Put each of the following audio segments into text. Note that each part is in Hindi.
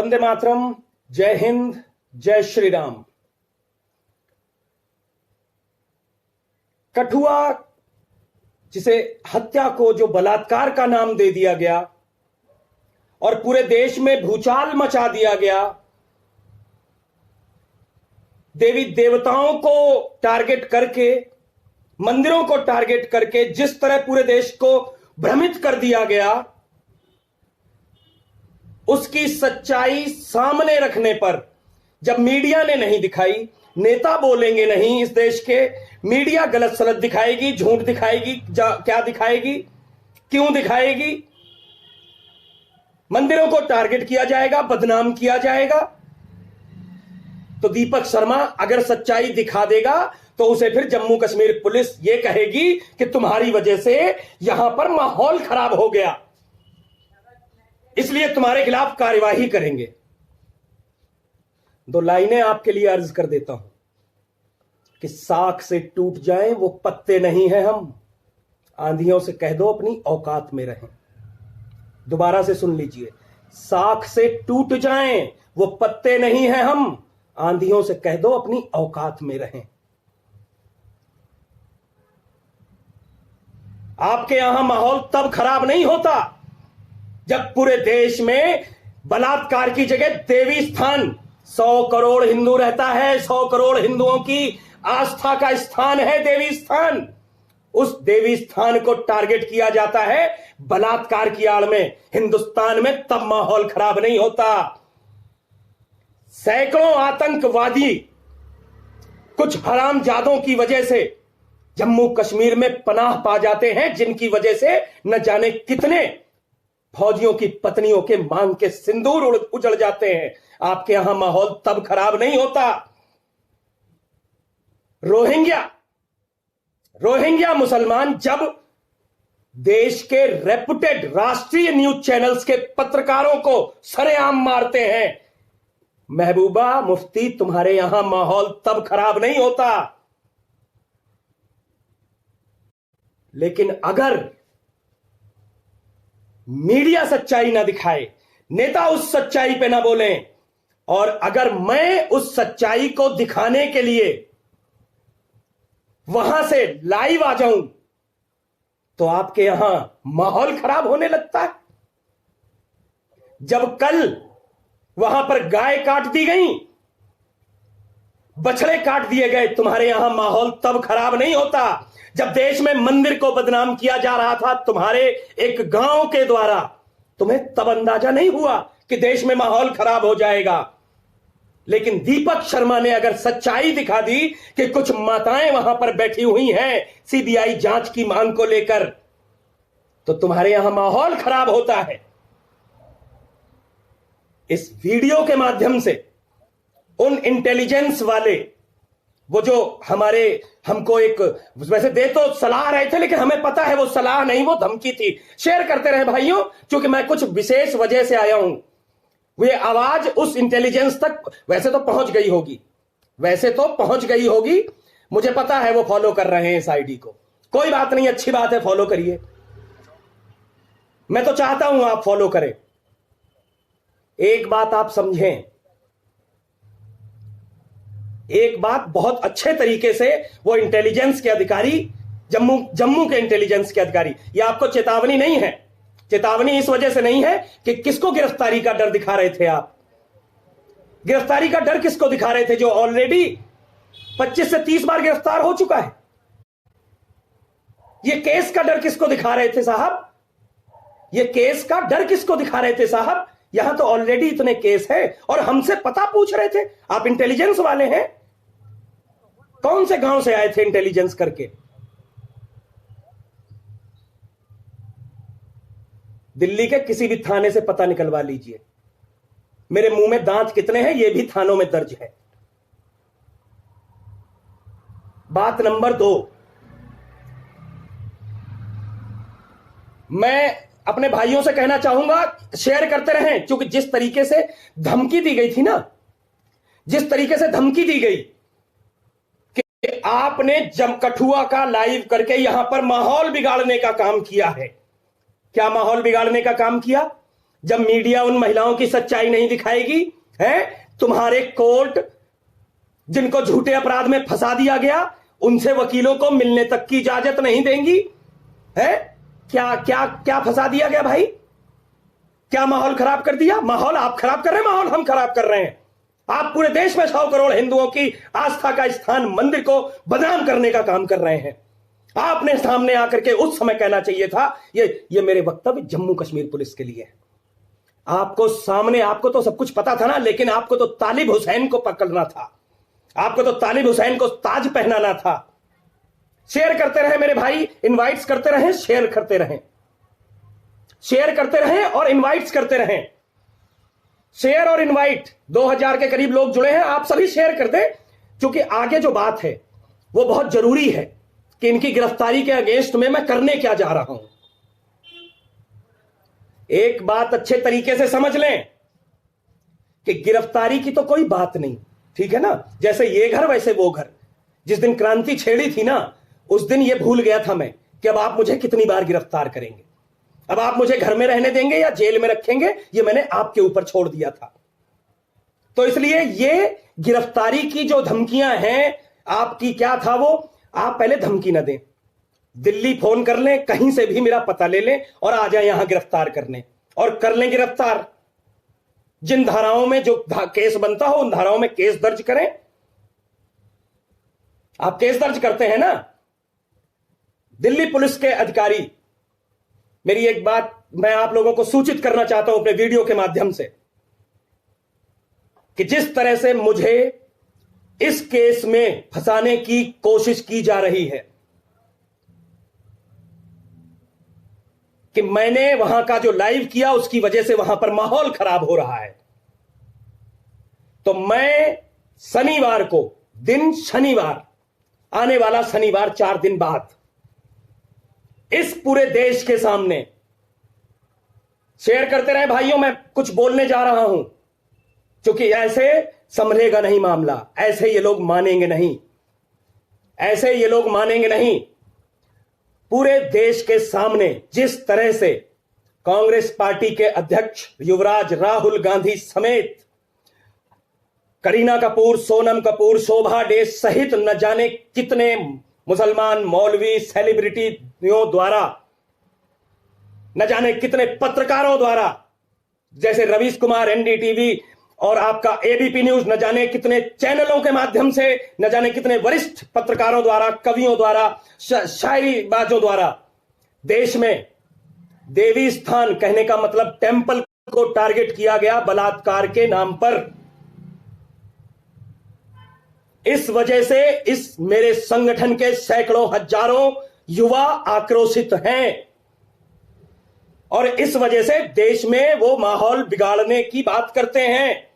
वंदे मातरम, जय हिंद, जय श्री राम। कठुआ, जिसे हत्या को जो बलात्कार का नाम दे दिया गया और पूरे देश में भूचाल मचा दिया गया, देवी देवताओं को टारगेट करके, मंदिरों को टारगेट करके जिस तरह पूरे देश को भ्रमित कर दिया गया, उसकी सच्चाई सामने रखने पर जब मीडिया ने नहीं दिखाई, नेता बोलेंगे नहीं, इस देश के मीडिया गलत सलत दिखाएगी, झूठ दिखाएगी, क्या दिखाएगी, क्यों दिखाएगी, मंदिरों को टारगेट किया जाएगा, बदनाम किया जाएगा, तो दीपक शर्मा अगर सच्चाई दिखा देगा तो उसे फिर जम्मू कश्मीर पुलिस यह कहेगी कि तुम्हारी वजह से यहां पर माहौल खराब हो गया, इसलिए तुम्हारे खिलाफ कार्यवाही करेंगे। दो लाइनें आपके लिए अर्ज कर देता हूं कि साख से टूट जाएं वो पत्ते नहीं हैं हम, आंधियों से कह दो अपनी औकात में रहें। दोबारा से सुन लीजिए, साख से टूट जाएं वो पत्ते नहीं हैं हम, आंधियों से कह दो अपनी औकात में रहें। आपके यहां माहौल तब खराब नहीं होता जब पूरे देश में बलात्कार की जगह देवी स्थान, 100 करोड़ हिंदू रहता है, 100 करोड़ हिंदुओं की आस्था का स्थान है देवी स्थान, उस देवी स्थान को टारगेट किया जाता है बलात्कार की आड़ में। हिंदुस्तान में तब माहौल खराब नहीं होता। सैकड़ों आतंकवादी कुछ हरामजादों की वजह से जम्मू कश्मीर में पनाह पा जाते हैं, जिनकी वजह से न जाने कितने फौजियों की पत्नियों के मांग के सिंदूर उजड़ जाते हैं। आपके यहां माहौल तब खराब नहीं होता। रोहिंग्या मुसलमान जब देश के रेपुटेड राष्ट्रीय न्यूज चैनल्स के पत्रकारों को सरेआम मारते हैं, महबूबा मुफ्ती तुम्हारे यहां माहौल तब खराब नहीं होता। लेकिन अगर मीडिया सच्चाई ना दिखाए, नेता उस सच्चाई पे ना बोलें, और अगर मैं उस सच्चाई को दिखाने के लिए वहां से लाइव आ जाऊं, तो आपके यहां माहौल खराब होने लगता है। जब कल वहां पर गाय काट दी गई, बछड़े काट दिए गए, तुम्हारे यहां माहौल तब खराब नहीं होता। जब देश में मंदिर को बदनाम किया जा रहा था तुम्हारे एक गांव के द्वारा, तुम्हें तब अंदाजा नहीं हुआ कि देश में माहौल खराब हो जाएगा। लेकिन दीपक शर्मा ने अगर सच्चाई दिखा दी कि कुछ माताएं वहां पर बैठी हुई हैं सीबीआई जांच की मांग को लेकर, तो तुम्हारे यहां माहौल खराब होता है। इस वीडियो के माध्यम से उन इंटेलिजेंस वाले, वो जो हमको एक वैसे दे तो सलाह रहे थे, लेकिन हमें पता है वो सलाह नहीं, वो धमकी थी। शेयर करते रहे भाइयों, क्योंकि मैं कुछ विशेष वजह से आया हूं। वो आवाज उस इंटेलिजेंस तक वैसे तो पहुंच गई होगी, मुझे पता है वो फॉलो कर रहे हैं इस आईडी को। कोई बात नहीं, अच्छी बात है, फॉलो करिए। मैं तो चाहता हूं आप फॉलो करें। एक बात आप समझें, एक बात बहुत अच्छे तरीके से वो इंटेलिजेंस के अधिकारी, जम्मू के इंटेलिजेंस के अधिकारी, ये आपको चेतावनी नहीं है। चेतावनी इस वजह से नहीं है कि किसको गिरफ्तारी का डर दिखा रहे थे आप। गिरफ्तारी का डर किसको दिखा रहे थे जो ऑलरेडी 25 से 30 बार गिरफ्तार हो चुका है। ये केस का डर किसको दिखा रहे थे साहब? ये केस का डर किसको दिखा रहे थे साहब? यहां तो ऑलरेडी इतने केस हैं और हमसे पता पूछ रहे थे। आप इंटेलिजेंस वाले हैं, कौन से गांव से आए थे इंटेलिजेंस करके? दिल्ली के किसी भी थाने से पता निकलवा लीजिए। मेरे मुंह में दांत कितने हैं ये भी थानों में दर्ज है। बात नंबर 2, मैं अपने भाइयों से कहना चाहूंगा, शेयर करते रहें, क्योंकि जिस तरीके से धमकी दी गई थी ना, जिस तरीके से धमकी दी गई कि आपने कठुआ का लाइव करके यहां पर माहौल बिगाड़ने का काम किया है। क्या माहौल बिगाड़ने का काम किया? जब मीडिया उन महिलाओं की सच्चाई नहीं दिखाएगी, है तुम्हारे कोर्ट जिनको झूठे अपराध में फंसा दिया गया, उनसे वकीलों को मिलने तक की इजाजत नहीं देंगी। है क्या क्या क्या फंसा दिया गया भाई? क्या माहौल खराब कर दिया? माहौल आप खराब कर रहे हैं, माहौल हम खराब कर रहे हैं। आप पूरे देश में 100 करोड़ हिंदुओं की आस्था का स्थान मंदिर को बदनाम करने का काम कर रहे हैं। आपने सामने आकर के उस समय कहना चाहिए था, ये मेरे वक्तव्य जम्मू कश्मीर पुलिस के लिए है। आपको सामने, आपको तो सब कुछ पता था ना, लेकिन आपको तो तालिब हुसैन को पकड़ना था, आपको तो तालिब हुसैन को ताज पहनाना था। शेयर करते रहे मेरे भाई, इनवाइट्स करते रहे, शेयर करते रहें, शेयर करते रहें और इनवाइट्स करते रहें। शेयर और इनवाइट 2000 के करीब लोग जुड़े हैं, आप सभी शेयर कर दें, क्योंकि आगे जो बात है वो बहुत जरूरी है कि इनकी गिरफ्तारी के अगेंस्ट में मैं करने क्या जा रहा हूं। एक बात अच्छे तरीके से समझ लें कि गिरफ्तारी की तो कोई बात नहीं, ठीक है ना। जैसे ये घर वैसे वो घर। जिस दिन क्रांति छेड़ी थी ना, उस दिन ये भूल गया था मैं कि अब आप मुझे कितनी बार गिरफ्तार करेंगे, अब आप मुझे घर में रहने देंगे या जेल में रखेंगे, ये मैंने आपके ऊपर छोड़ दिया था। तो इसलिए ये गिरफ्तारी की जो धमकियां हैं आपकी, क्या था वो, आप पहले धमकी ना दें, दिल्ली फोन कर लें, कहीं से भी मेरा पता ले लें और आ जाए यहां गिरफ्तार करने, और कर लें गिरफ्तार। जिन धाराओं में जो केस बनता हो उन धाराओं में केस दर्ज करें। आप केस दर्ज करते हैं ना। दिल्ली पुलिस के अधिकारी, मेरी एक बात मैं आप लोगों को सूचित करना चाहता हूं अपने वीडियो के माध्यम से, कि जिस तरह से मुझे इस केस में फंसाने की कोशिश की जा रही है, कि मैंने वहां का जो लाइव किया उसकी वजह से वहां पर माहौल खराब हो रहा है। तो मैं शनिवार को, दिन शनिवार, आने वाला शनिवार 4 दिन बाद, इस पूरे देश के सामने, शेयर करते रहे भाइयों, मैं कुछ बोलने जा रहा हूं, क्योंकि ऐसे संभलेगा नहीं मामला, ऐसे ये लोग मानेंगे नहीं, ऐसे ये लोग मानेंगे नहीं। पूरे देश के सामने जिस तरह से कांग्रेस पार्टी के अध्यक्ष युवराज राहुल गांधी समेत करीना कपूर, सोनम कपूर, शोभा डे सहित न जाने कितने मुसलमान मौलवी सेलिब्रिटियों द्वारा, न जाने कितने पत्रकारों द्वारा, जैसे रवीश कुमार एनडीटीवी और आपका एबीपी न्यूज, न जाने कितने चैनलों के माध्यम से, न जाने कितने वरिष्ठ पत्रकारों द्वारा, कवियों द्वारा, शायरीबाजों द्वारा देश में देवी स्थान, कहने का मतलब टेंपल को टारगेट किया गया बलात्कार के नाम पर। इस वजह से इस मेरे संगठन के सैकड़ों हजारों युवा आक्रोशित हैं, और इस वजह से देश में वो माहौल बिगाड़ने की बात करते हैं।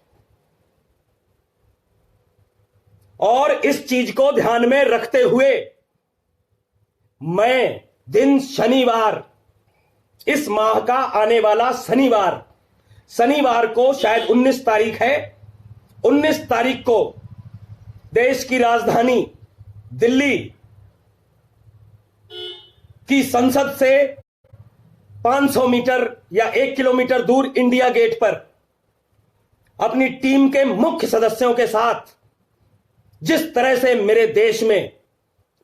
और इस चीज को ध्यान में रखते हुए मैं दिन शनिवार, इस माह का आने वाला शनिवार को, शायद 19 तारीख है, 19 तारीख को देश की राजधानी दिल्ली की संसद से 500 मीटर या 1 किलोमीटर दूर इंडिया गेट पर अपनी टीम के मुख्य सदस्यों के साथ जिस तरह से मेरे देश में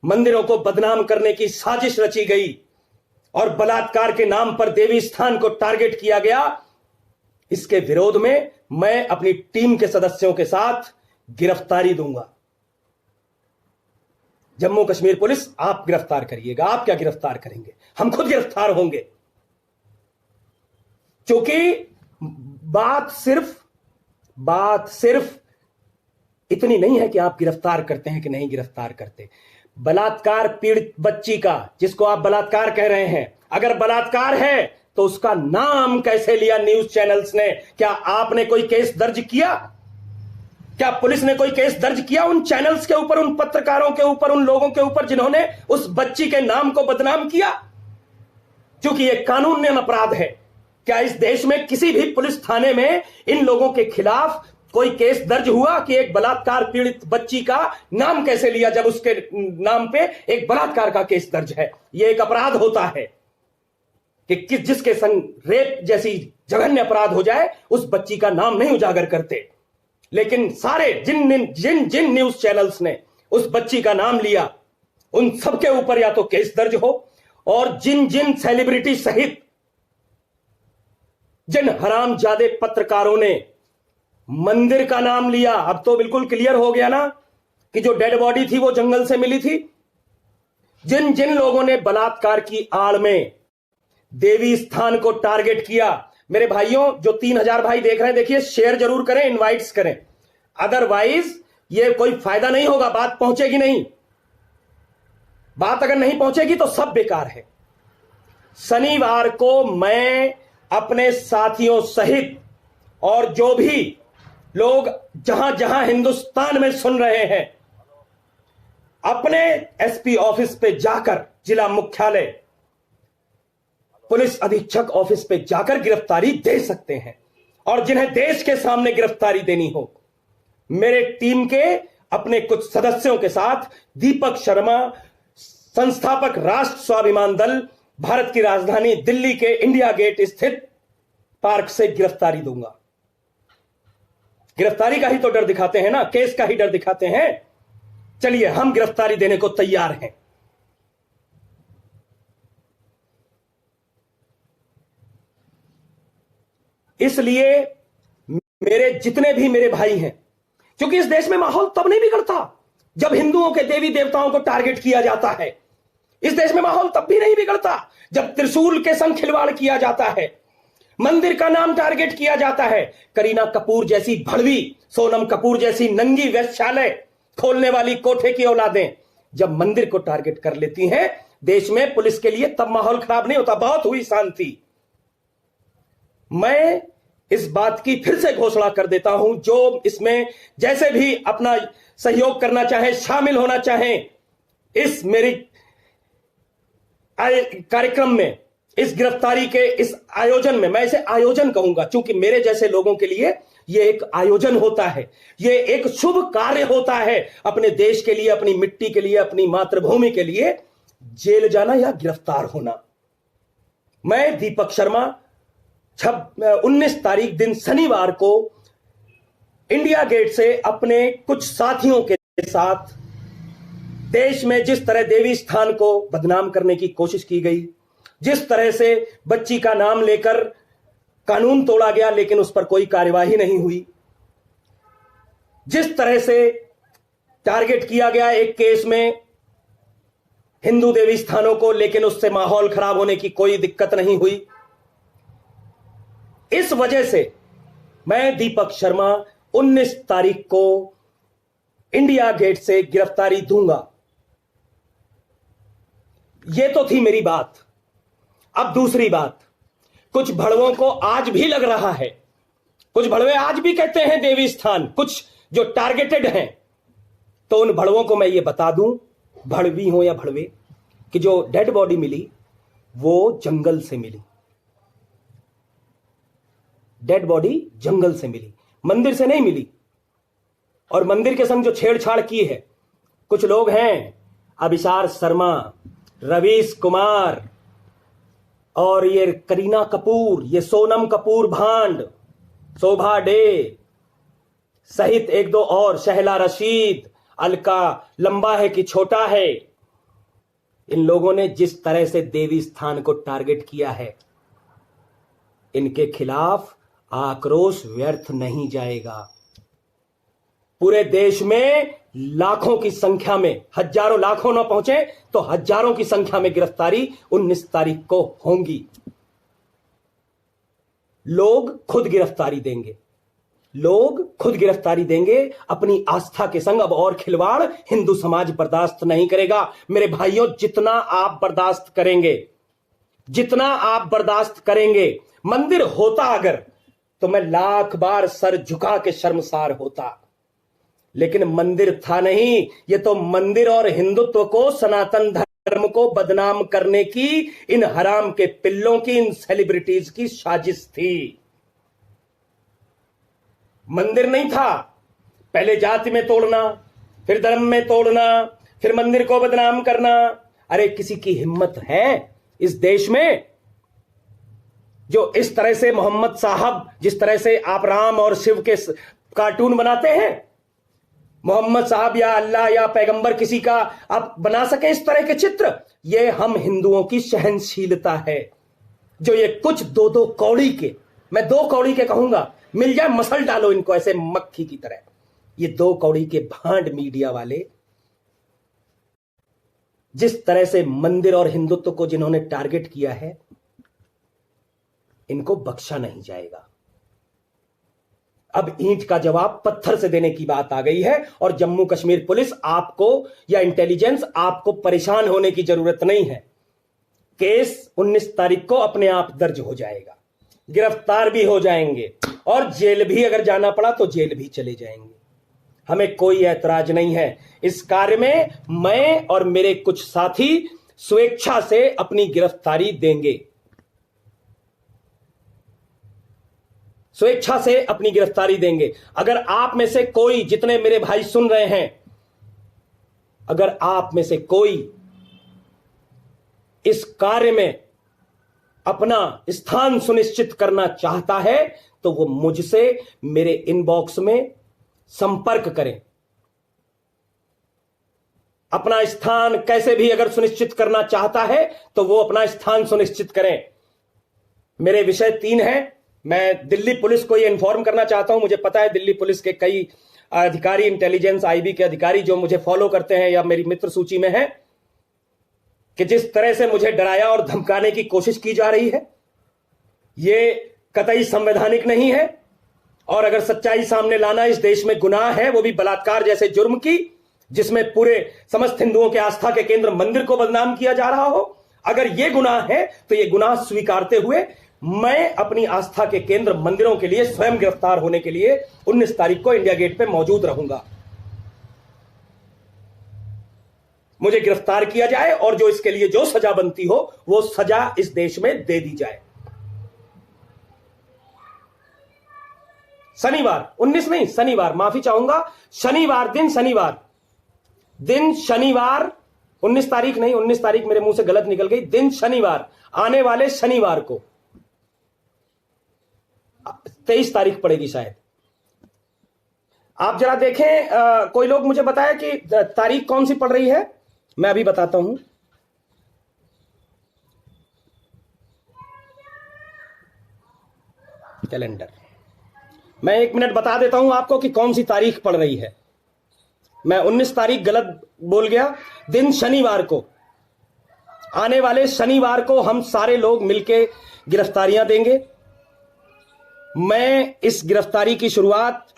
मंदिरों को बदनाम करने की साजिश रची गई और बलात्कार के नाम पर देवी स्थान को टारगेट किया गया, इसके विरोध में मैं अपनी टीम के सदस्यों के साथ गिरफ्तारी दूंगा। जम्मू कश्मीर पुलिस, आप गिरफ्तार करिएगा। आप क्या गिरफ्तार करेंगे? हम खुद गिरफ्तार होंगे, क्योंकि बात सिर्फ इतनी नहीं है कि आप गिरफ्तार करते हैं कि नहीं गिरफ्तार करते। बलात्कार पीड़ित बच्ची का, जिसको आप बलात्कार कह रहे हैं, अगर बलात्कार है तो उसका नाम कैसे लिया न्यूज चैनल्स ने? क्या आपने कोई केस दर्ज किया? क्या पुलिस ने कोई केस दर्ज किया उन चैनल्स के ऊपर, उन पत्रकारों के ऊपर, उन लोगों के ऊपर जिन्होंने उस बच्ची के नाम को बदनाम किया? क्योंकि यह कानूनन अपराध है। क्या इस देश में किसी भी पुलिस थाने में इन लोगों के खिलाफ कोई केस दर्ज हुआ कि एक बलात्कार पीड़ित बच्ची का नाम कैसे लिया, जब उसके नाम पे एक बलात्कार का केस दर्ज है? यह एक अपराध होता है। कि जिसके संग रेप जैसी जघन्य अपराध हो जाए उस बच्ची का नाम नहीं उजागर करते। लेकिन सारे जिन जिन जिन न्यूज चैनल्स ने उस बच्ची का नाम लिया उन सबके ऊपर या तो केस दर्ज हो, और जिन जिन सेलिब्रिटी सहित जिन हरामजादे पत्रकारों ने मंदिर का नाम लिया, अब तो बिल्कुल क्लियर हो गया ना कि जो डेड बॉडी थी वो जंगल से मिली थी। जिन जिन लोगों ने बलात्कार की आड़ में देवी स्थान को टारगेट किया, मेरे भाइयों जो 3000 भाई देख रहे हैं, देखिए शेयर जरूर करें, इनवाइट्स करें, अदरवाइज ये कोई फायदा नहीं होगा, बात पहुंचेगी नहीं। बात अगर नहीं पहुंचेगी तो सब बेकार है। शनिवार को मैं अपने साथियों सहित और जो भी लोग जहां जहां हिंदुस्तान में सुन रहे हैं, अपने एसपी ऑफिस पे जाकर, जिला मुख्यालय पुलिस अधीक्षक ऑफिस पे जाकर गिरफ्तारी दे सकते हैं। और जिन्हें देश के सामने गिरफ्तारी देनी हो, मेरे टीम के अपने कुछ सदस्यों के साथ दीपक शर्मा, संस्थापक राष्ट्र स्वाभिमान दल, भारत की राजधानी दिल्ली के इंडिया गेट स्थित पार्क से गिरफ्तारी दूंगा। गिरफ्तारी का ही तो डर दिखाते हैं ना, केस का ही डर दिखाते हैं। चलिए, हम गिरफ्तारी देने को तैयार हैं। इसलिए मेरे जितने भी मेरे भाई हैं, क्योंकि इस देश में माहौल तब नहीं बिगड़ता जब हिंदुओं के देवी देवताओं को टारगेट किया जाता है। इस देश में माहौल तब भी नहीं बिगड़ता जब त्रिशूल के संग खिलवाड़ किया जाता है, मंदिर का नाम टारगेट किया जाता है। करीना कपूर जैसी भड़वी, सोनम कपूर जैसी नंगी वेश्यालय खोलने वाली कोठे की औलादें जब मंदिर को टारगेट कर लेती हैं देश में पुलिस के लिए, तब माहौल खराब नहीं होता। बहुत हुई शांति। मैं इस बात की फिर से घोषणा कर देता हूं, जो इसमें जैसे भी अपना सहयोग करना चाहे, शामिल होना चाहे इस मेरी कार्यक्रम में, इस गिरफ्तारी के इस आयोजन में, मैं इसे आयोजन कहूंगा क्योंकि मेरे जैसे लोगों के लिए यह एक आयोजन होता है, यह एक शुभ कार्य होता है। अपने देश के लिए, अपनी मिट्टी के लिए, अपनी मातृभूमि के लिए जेल जाना या गिरफ्तार होना। मैं दीपक शर्मा 19 तारीख दिन शनिवार को इंडिया गेट से अपने कुछ साथियों के साथ देश में जिस तरह देवी स्थान को बदनाम करने की कोशिश की गई, जिस तरह से बच्ची का नाम लेकर कानून तोड़ा गया लेकिन उस पर कोई कार्यवाही नहीं हुई, जिस तरह से टारगेट किया गया एक केस में हिंदू देवी स्थानों को लेकिन उससे माहौल खराब होने की कोई दिक्कत नहीं हुई, इस वजह से मैं दीपक शर्मा 19 तारीख को इंडिया गेट से गिरफ्तारी दूंगा। यह तो थी मेरी बात। अब दूसरी बात, कुछ भड़वों को आज भी लग रहा है, कुछ भड़वे आज भी कहते हैं देवी स्थान, कुछ जो टारगेटेड हैं, तो उन भड़वों को मैं ये बता दूं, भड़वी हो या भड़वे, कि जो डेड बॉडी मिली वो जंगल से मिली। डेड बॉडी जंगल से मिली, मंदिर से नहीं मिली। और मंदिर के संग जो छेड़छाड़ की है, कुछ लोग हैं, अभिसार शर्मा, रवीश कुमार और ये करीना कपूर, ये सोनम कपूर भांड, शोभा डे सहित एक दो और, शहला रशीद, अलका लंबा है कि छोटा है, इन लोगों ने जिस तरह से देवी स्थान को टारगेट किया है, इनके खिलाफ आक्रोश व्यर्थ नहीं जाएगा। पूरे देश में लाखों की संख्या में, हजारों, लाखों ना पहुंचे तो हजारों की संख्या में गिरफ्तारी 19 तारीख को होंगी। लोग खुद गिरफ्तारी देंगे, लोग खुद गिरफ्तारी देंगे अपनी आस्था के संग। अब और खिलवाड़ हिंदू समाज बर्दाश्त नहीं करेगा। मेरे भाइयों, जितना आप बर्दाश्त करेंगे, जितना आप बर्दाश्त करेंगे, मंदिर होता अगर तो मैं लाख बार सर झुका के शर्मसार होता, लेकिन मंदिर था नहीं। ये तो मंदिर और हिंदुत्व को, सनातन धर्म को बदनाम करने की इन हराम के पिल्लों की, इन सेलिब्रिटीज की साजिश थी। मंदिर नहीं था। पहले जाति में तोड़ना, फिर धर्म में तोड़ना, फिर मंदिर को बदनाम करना। अरे किसी की हिम्मत है इस देश में? जो इस तरह से मोहम्मद साहब, जिस तरह से आप राम और शिव के कार्टून बनाते हैं, मोहम्मद साहब या अल्लाह या पैगंबर किसी का आप बना सके इस तरह के चित्र, ये हम हिंदुओं की सहनशीलता है। जो ये कुछ दो दो कौड़ी के, मैं 2 कौड़ी के कहूंगा, मिल जाए मसल डालो इनको ऐसे मक्खी की तरह, ये 2 कौड़ी के भांड मीडिया वाले, जिस तरह से मंदिर और हिंदुत्व को जिन्होंने टारगेट किया है, इनको बख्शा नहीं जाएगा। अब ईंट का जवाब पत्थर से देने की बात आ गई है और जम्मू कश्मीर पुलिस आपको या इंटेलिजेंस आपको परेशान होने की जरूरत नहीं है। केस 19 तारीख को अपने आप दर्ज हो जाएगा, गिरफ्तार भी हो जाएंगे और जेल भी अगर जाना पड़ा तो जेल भी चले जाएंगे। हमें कोई ऐतराज नहीं है इस कार्य में। मैं और मेरे कुछ साथी स्वेच्छा से अपनी गिरफ्तारी देंगे, स्वेच्छा से अपनी गिरफ्तारी देंगे। अगर आप में से कोई, जितने मेरे भाई सुन रहे हैं, अगर आप में से कोई इस कार्य में अपना स्थान सुनिश्चित करना चाहता है तो वो मुझसे मेरे इनबॉक्स में संपर्क करें। अपना स्थान कैसे भी अगर सुनिश्चित करना चाहता है तो वो अपना स्थान सुनिश्चित करें। मेरे विषय 3 हैं। मैं दिल्ली पुलिस को ये इन्फॉर्म करना चाहता हूं, मुझे पता है दिल्ली पुलिस के कई अधिकारी, इंटेलिजेंस आईबी के अधिकारी जो मुझे फॉलो करते हैं या मेरी मित्र सूची में हैं, कि जिस तरह से मुझे डराया और धमकाने की कोशिश की जा रही है, ये कतई संवैधानिक नहीं है। और अगर सच्चाई सामने लाना इस देश में गुनाह है, वो भी बलात्कार जैसे जुर्म की, जिसमें पूरे समस्त हिंदुओं के आस्था के केंद्र मंदिर को बदनाम किया जा रहा हो, अगर ये गुनाह है तो ये गुनाह स्वीकारते हुए मैं अपनी आस्था के केंद्र मंदिरों के लिए स्वयं गिरफ्तार होने के लिए 19 तारीख को इंडिया गेट पे मौजूद रहूंगा। मुझे गिरफ्तार किया जाए और जो इसके लिए जो सजा बनती हो वो सजा इस देश में दे दी जाए। शनिवार 19 नहीं, शनिवार, माफी चाहूंगा, शनिवार दिन, शनिवार 19 तारीख नहीं, 19 तारीख मेरे मुंह से गलत निकल गई, दिन शनिवार, आने वाले शनिवार को 23 तारीख पड़ेगी शायद। आप जरा देखें, कोई लोग मुझे बताया कि तारीख कौन सी पड़ रही है, मैं अभी बताता हूं। कैलेंडर, मैं 1 मिनट बता देता हूं आपको कि कौन सी तारीख पड़ रही है। मैं 19 तारीख गलत बोल गया, दिन शनिवार को, आने वाले शनिवार को हम सारे लोग मिलकर गिरफ्तारियां देंगे। मैं इस गिरफ्तारी की शुरुआत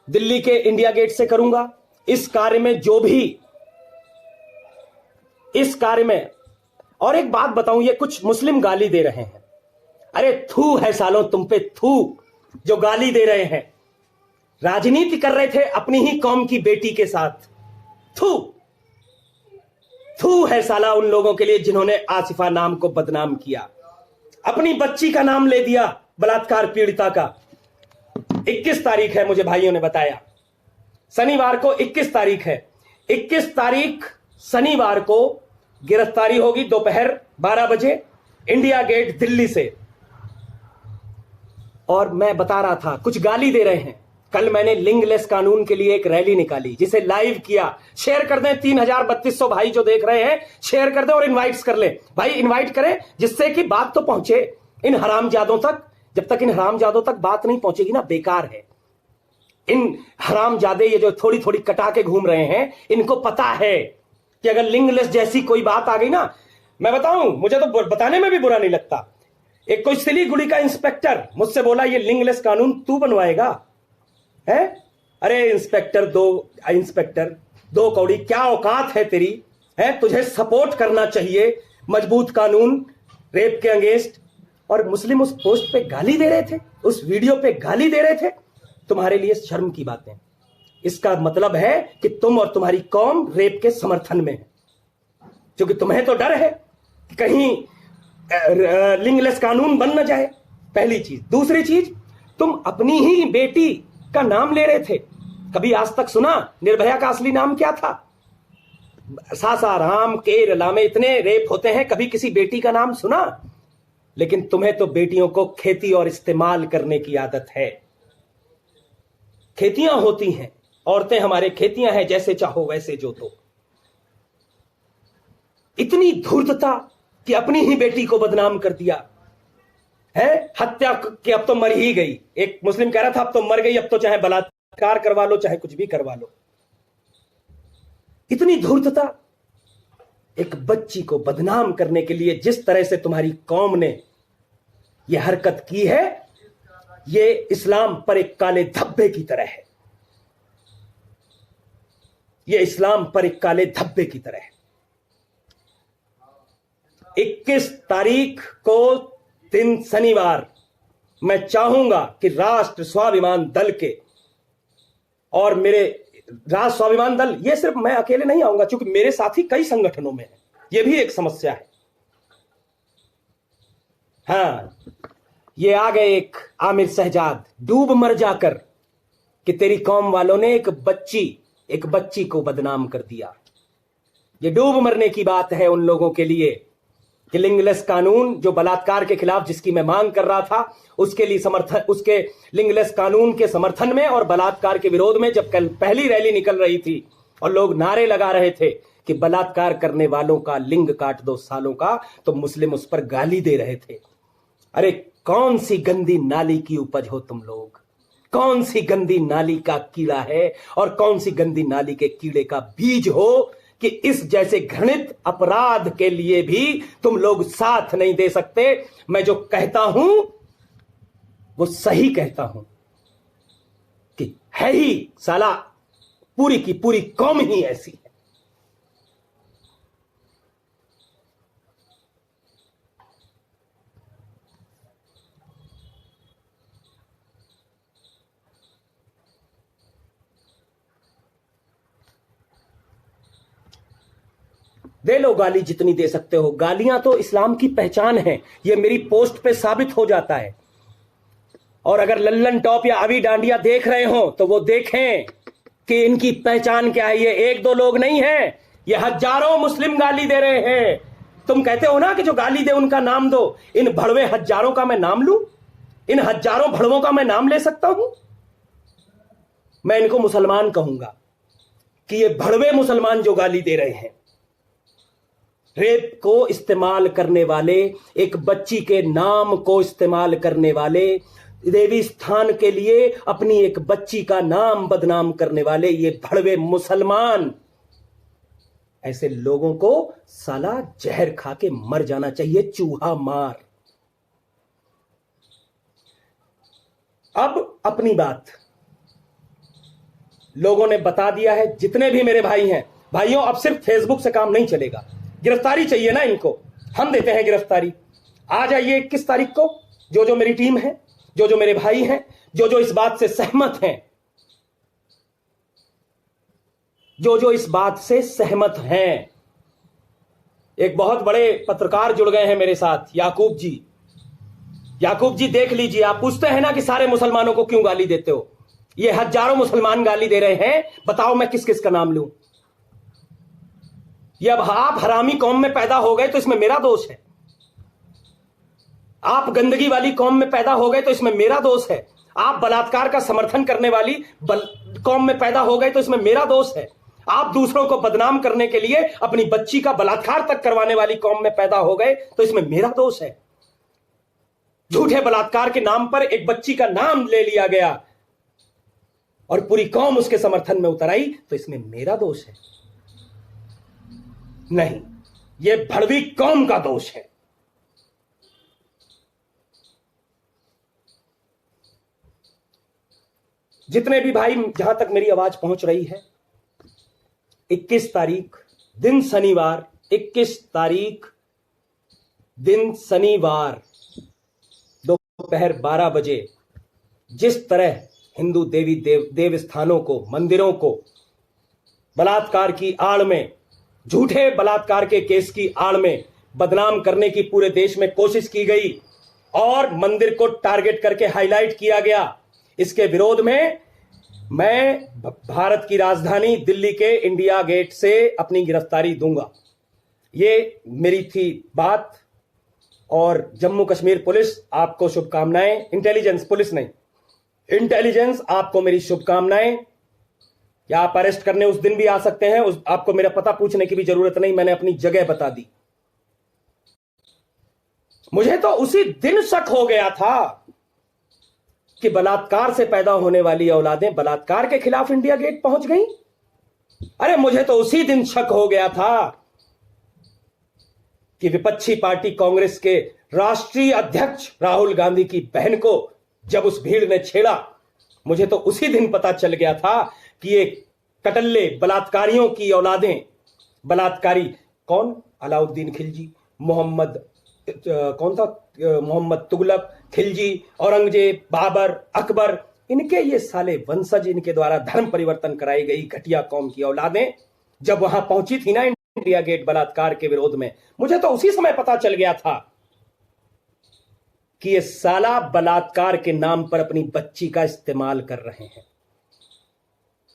दिल्ली के इंडिया गेट से करूंगा। इस कार्य में जो भी, इस कार्य में, और एक बात बताऊं, ये कुछ मुस्लिम गाली दे रहे हैं, अरे थू है सालों तुम पे, थू, जो गाली दे रहे हैं, राजनीति कर रहे थे अपनी ही कौम की बेटी के साथ। थू है साला उन लोगों के लिए जिन्होंने आसिफा नाम को बदनाम किया, अपनी बच्ची का नाम ले दिया बलात्कार पीड़िता का। 21 तारीख है, मुझे भाइयों ने बताया, शनिवार को 21 तारीख है। 21 तारीख शनिवार को गिरफ्तारी होगी दोपहर 12 बजे इंडिया गेट दिल्ली से। और मैं बता रहा था, कुछ गाली दे रहे हैं। कल मैंने लिंगलेस कानून के लिए एक रैली निकाली, जिसे लाइव किया। शेयर कर दें, 3200 भाई जो देख रहे हैं, शेयर कर दें और इनवाइट्स कर लें। भाई इनवाइट करें, जिससे कि बात तो पहुंचे इन हरामजादों तक। जब तक इन हरामजादों तक बात नहीं पहुंचेगी ना, बेकार है। इन हरामजादे ये जो थोड़ी थोड़ी कटा के घूम रहे हैं, इनको पता है कि अगर लिंगलेस जैसी कोई बात आ गई ना, मैं बताऊं, मुझे तो बताने में भी बुरा नहीं लगता। एक कोई सिलीगुड़ी का इंस्पेक्टर मुझसे बोला, ये लिंगलेस कानून तू बनवाएगा है? अरे इंस्पेक्टर दो कौड़ी, क्या औकात है तेरी, है? तुझे सपोर्ट करना चाहिए मजबूत कानून रेप के अगेंस्ट। और मुस्लिम उस पोस्ट पे गाली दे रहे थे, उस वीडियो पे गाली दे रहे थे। तुम्हारे लिए शर्म की बातें। इसका मतलब है कि तुम और तुम्हारी कौम रेप के समर्थन में है, क्योंकि तुम्हें तो डर है कि कहीं लिंगलेस कानून बन न जाए, पहली चीज। दूसरी चीज, तुम अपनी ही बेटी का नाम ले रहे थे। कभी आज तक सुना निर्भया का असली नाम क्या था? सासाराम, केरला में इतने रेप होते हैं, कभी किसी बेटी का नाम सुना? लेकिन तुम्हें तो बेटियों को खेती और इस्तेमाल करने की आदत है। खेतियां होती हैं, औरतें हमारे खेतियां हैं, जैसे चाहो वैसे जोतो। इतनी धूर्तता कि अपनी ही बेटी को बदनाम कर दिया है। हत्या कि अब तो मर ही गई। एक मुस्लिम कह रहा था अब तो मर गई, अब तो चाहे बलात्कार करवा लो चाहे कुछ भी करवा लो। इतनी धूर्तता, एक बच्ची को बदनाम करने के लिए जिस तरह से तुम्हारी कौम ने यह हरकत की है, यह इस्लाम पर एक काले धब्बे की तरह है। यह इस्लाम पर एक काले धब्बे की तरह है। 21 तारीख को दिन शनिवार मैं चाहूंगा कि राष्ट्र स्वाभिमान दल के और मेरे राष्ट्र स्वाभिमान दल, ये सिर्फ मैं अकेले नहीं आऊंगा, क्योंकि मेरे साथी कई संगठनों में है। यह भी एक समस्या है। हां, ये आ गए एक आमिर शहजाद, डूब मर जाकर, कि तेरी कौम वालों ने एक बच्ची को बदनाम कर दिया। ये डूब मरने की बात है उन लोगों के लिए कि लिंगलेस कानून, जो बलात्कार के खिलाफ जिसकी मैं मांग कर रहा था, उसके लिंगलेस कानून के समर्थन में और बलात्कार के विरोध में जब कल पहली रैली निकल रही थी और लोग नारे लगा रहे थे कि बलात्कार करने वालों का लिंग काट दो सालों का, तो मुस्लिम उस पर गाली दे रहे थे। अरे कौन सी गंदी नाली की उपज हो तुम लोग, कौन सी गंदी नाली का कीड़ा है और कौन सी गंदी नाली के कीड़े का बीज हो कि इस जैसे घृणित अपराध के लिए भी तुम लोग साथ नहीं दे सकते। मैं जो कहता हूं वो सही कहता हूं कि है ही साला पूरी की पूरी कौम ही ऐसी है। दे लो गाली जितनी दे सकते हो। गालियां तो इस्लाम की पहचान है, ये मेरी पोस्ट पे साबित हो जाता है। और अगर लल्लन टॉप या अभी डांडिया देख रहे हो तो वो देखें कि इनकी पहचान क्या है। ये एक दो लोग नहीं है, ये हजारों मुस्लिम गाली दे रहे हैं। तुम कहते हो ना कि जो गाली दे उनका नाम दो। इन भड़वे हजारों का मैं नाम लूं? इन हजारों भड़वों का मैं नाम ले सकता हूं? मैं इनको मुसलमान कहूंगा कि ये भड़वे मुसलमान जो गाली दे रहे हैं, रेप को इस्तेमाल करने वाले, एक बच्ची के नाम को इस्तेमाल करने वाले, देवी स्थान के लिए अपनी एक बच्ची का नाम बदनाम करने वाले ये भड़वे मुसलमान, ऐसे लोगों को साला जहर खा के मर जाना चाहिए, चूहा मार। अब अपनी बात लोगों ने बता दिया है। जितने भी मेरे भाई हैं, भाइयों, अब सिर्फ फेसबुक से काम नहीं चलेगा। गिरफ्तारी चाहिए ना इनको, हम देते हैं गिरफ्तारी। आ जाइए 21 तारीख को, जो मेरी टीम है, जो मेरे भाई हैं, जो इस बात से सहमत हैं, जो इस बात से सहमत हैं। एक बहुत बड़े पत्रकार जुड़ गए हैं मेरे साथ, याकूब जी। याकूब जी देख लीजिए, आप पूछते हैं ना कि सारे मुसलमानों को क्यों गाली देते हो। ये हजारों मुसलमान गाली दे रहे हैं, बताओ मैं किस किस का नाम लूं। ये अब आप हरामी कौम में पैदा हो गए तो इसमें मेरा दोष है। आप गंदगी वाली कौम में पैदा हो गए तो इसमें मेरा दोष है। आप बलात्कार का समर्थन करने वाली कौम में पैदा हो गए तो इसमें मेरा दोष है। आप दूसरों को बदनाम करने के लिए अपनी बच्ची का बलात्कार तक करवाने वाली कौम में पैदा हो गए तो इसमें मेरा दोष है। झूठे बलात्कार के नाम पर एक बच्ची का नाम ले लिया गया और पूरी कौम उसके समर्थन में उतर आई तो इसमें मेरा दोष है? नहीं, यह भड़वी कौम का दोष है। जितने भी भाई, जहां तक मेरी आवाज पहुंच रही है, 21 तारीख दिन शनिवार, 21 तारीख दिन शनिवार दोपहर 12 बजे जिस तरह हिंदू देवी देव स्थानों को, मंदिरों को बलात्कार की आड़ में, झूठे बलात्कार के केस की आड़ में बदनाम करने की पूरे देश में कोशिश की गई और मंदिर को टारगेट करके हाईलाइट किया गया, इसके विरोध में मैं भारत की राजधानी दिल्ली के इंडिया गेट से अपनी गिरफ्तारी दूंगा। ये मेरी थी बात और जम्मू कश्मीर पुलिस आपको शुभकामनाएं। इंटेलिजेंस पुलिस नहीं, इंटेलिजेंस आपको मेरी शुभकामनाएं। या आप अरेस्ट करने उस दिन भी आ सकते हैं, आपको मेरा पता पूछने की भी जरूरत नहीं, मैंने अपनी जगह बता दी। मुझे तो उसी दिन शक हो गया था कि बलात्कार से पैदा होने वाली औलादें बलात्कार के खिलाफ इंडिया गेट पहुंच गई। अरे मुझे तो उसी दिन शक हो गया था कि विपक्षी पार्टी कांग्रेस के राष्ट्रीय अध्यक्ष राहुल गांधी की बहन को जब उस भीड़ ने छेड़ा, मुझे तो उसी दिन पता चल गया था कि ये कटल्ले बलात्कारियों की औलादें, बलात्कारी कौन, अलाउद्दीन खिलजी, मोहम्मद मोहम्मद तुगलक, खिलजी, औरंगजेब, बाबर, अकबर, इनके ये साले वंशज, इनके द्वारा धर्म परिवर्तन कराई गई घटिया कौम की औलादें जब वहां पहुंची थी ना इंडिया गेट बलात्कार के विरोध में, मुझे तो उसी समय पता चल गया था कि ये साला बलात्कार के नाम पर अपनी बच्ची का इस्तेमाल कर रहे हैं,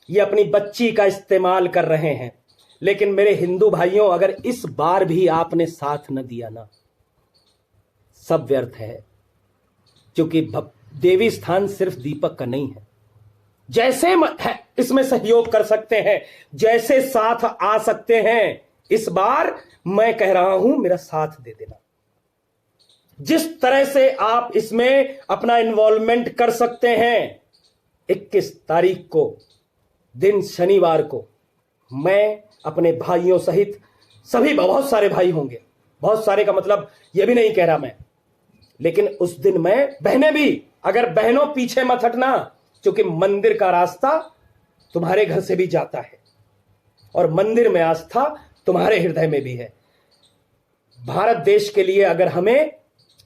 ये अपनी बच्ची का इस्तेमाल कर रहे हैं। लेकिन मेरे हिंदू भाइयों, अगर इस बार भी आपने साथ न दिया ना, सब व्यर्थ है। क्योंकि देवी स्थान सिर्फ दीपक का नहीं है। जैसे है इसमें सहयोग कर सकते हैं, जैसे साथ आ सकते हैं, इस बार मैं कह रहा हूं मेरा साथ दे देना। जिस तरह से आप इसमें अपना इन्वॉल्वमेंट कर सकते हैं, 21 तारीख को दिन शनिवार को मैं अपने भाइयों सहित सभी, बहुत सारे भाई होंगे, बहुत सारे का मतलब यह भी नहीं कह रहा मैं, लेकिन उस दिन मैं, बहनें भी, अगर बहनों पीछे मत हटना, क्योंकि मंदिर का रास्ता तुम्हारे घर से भी जाता है और मंदिर में आस्था तुम्हारे हृदय में भी है। भारत देश के लिए, अगर हमें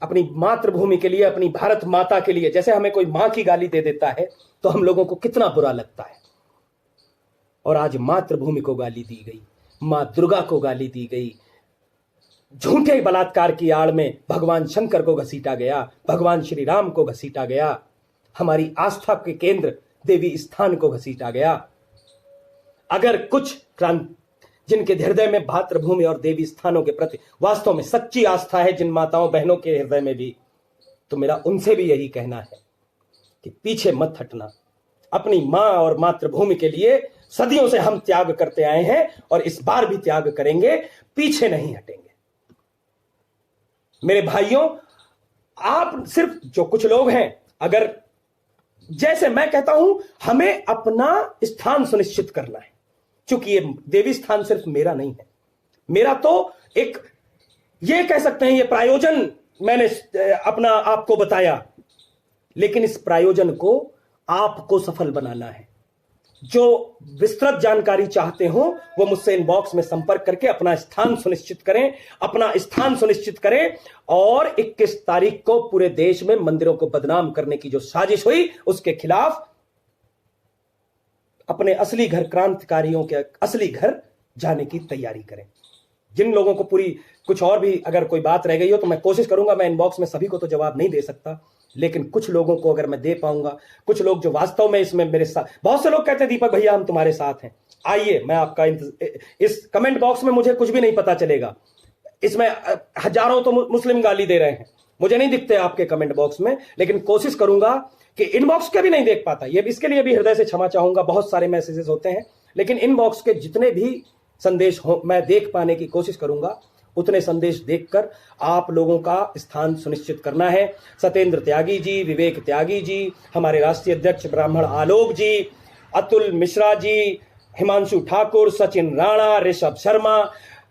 अपनी मातृभूमि के लिए, अपनी भारत माता के लिए, जैसे हमें कोई मां की गाली दे देता है तो हम लोगों को कितना बुरा लगता है, और आज मातृभूमि को गाली दी गई, मां दुर्गा को गाली दी गई, झूठे बलात्कार की आड़ में भगवान शंकर को घसीटा गया, भगवान श्री राम को घसीटा गया, हमारी आस्था के केंद्र देवी स्थान को घसीटा गया। अगर कुछ जिनके हृदय में मातृभूमि और देवी स्थानों के प्रति वास्तव में सच्ची आस्था है, जिन माताओं बहनों के हृदय में भी, तो मेरा उनसे भी यही कहना है कि पीछे मत हटना। अपनी मां और मातृभूमि के लिए सदियों से हम त्याग करते आए हैं और इस बार भी त्याग करेंगे, पीछे नहीं हटेंगे। मेरे भाइयों, आप सिर्फ जो कुछ लोग हैं, अगर जैसे मैं कहता हूं, हमें अपना स्थान सुनिश्चित करना है, क्योंकि ये देवी स्थान सिर्फ मेरा नहीं है, मेरा तो एक, ये कह सकते हैं, ये प्रायोजन मैंने अपना आपको बताया, लेकिन इस प्रायोजन को आपको सफल बनाना है। जो विस्तृत जानकारी चाहते हो वो मुझसे इनबॉक्स में संपर्क करके अपना स्थान सुनिश्चित करें, अपना स्थान सुनिश्चित करें। और 21 तारीख को पूरे देश में मंदिरों को बदनाम करने की जो साजिश हुई, उसके खिलाफ अपने असली घर, क्रांतिकारियों के असली घर जाने की तैयारी करें। जिन लोगों को पूरी, कुछ और भी अगर कोई बात रह गई हो तो मैं कोशिश करूंगा, मैं इनबॉक्स में सभी को तो जवाब नहीं दे सकता, लेकिन कुछ लोगों को अगर मैं दे पाऊंगा, कुछ लोग जो वास्तव में इसमें मेरे साथ, बहुत से लोग कहते हैं दीपक भैया हम तुम्हारे साथ हैं, आइए, मैं आपका इस कमेंट बॉक्स में मुझे कुछ भी नहीं पता चलेगा, इसमें हजारों तो मुस्लिम गाली दे रहे हैं, मुझे नहीं दिखते आपके कमेंट बॉक्स में, लेकिन कोशिश करूंगा कि इनबॉक्स के भी नहीं देख पाता, ये इसके लिए भी हृदय से क्षमा चाहूंगा, बहुत सारे मैसेजेस होते हैं, लेकिन इनबॉक्स के जितने भी संदेश हो मैं देख पाने की कोशिश करूंगा। उतने संदेश देखकर आप लोगों का स्थान सुनिश्चित करना है। सत्येंद्र त्यागी जी, विवेक त्यागी जी, हमारे राष्ट्रीय अध्यक्ष ब्राह्मण आलोक जी, अतुल मिश्रा जी, हिमांशु ठाकुर, सचिन राणा, ऋषभ शर्मा,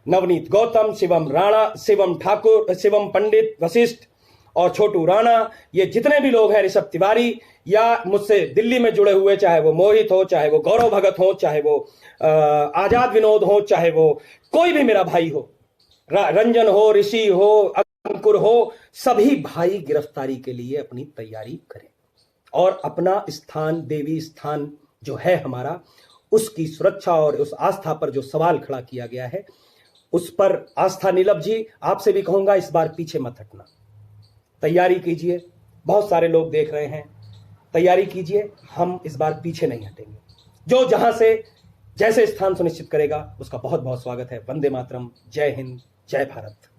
नवनीत गौतम, शिवम राणा, शिवम ठाकुर, शिवम पंडित, वशिष्ठ और छोटू राणा, ये जितने भी लोग हैं, ऋषभ तिवारी, या मुझसे दिल्ली में जुड़े हुए, चाहे वो मोहित हो, चाहे वो गौरव भगत हो, चाहे वो आजाद विनोद हो, चाहे वो कोई भी मेरा भाई हो, रंजन हो, ऋषि हो, अंकुर हो, सभी भाई गिरफ्तारी के लिए अपनी तैयारी करें और अपना स्थान, देवी स्थान जो है हमारा, उसकी सुरक्षा और उस आस्था पर जो सवाल खड़ा किया गया है, उस पर आस्था। नीलभ जी, आपसे भी कहूंगा इस बार पीछे मत हटना, तैयारी कीजिए, बहुत सारे लोग देख रहे हैं, तैयारी कीजिए, हम इस बार पीछे नहीं हटेंगे। जो जहां से जैसे स्थान सुनिश्चित करेगा उसका बहुत बहुत स्वागत है। वंदे मातरम, जय हिंद, जय भारत।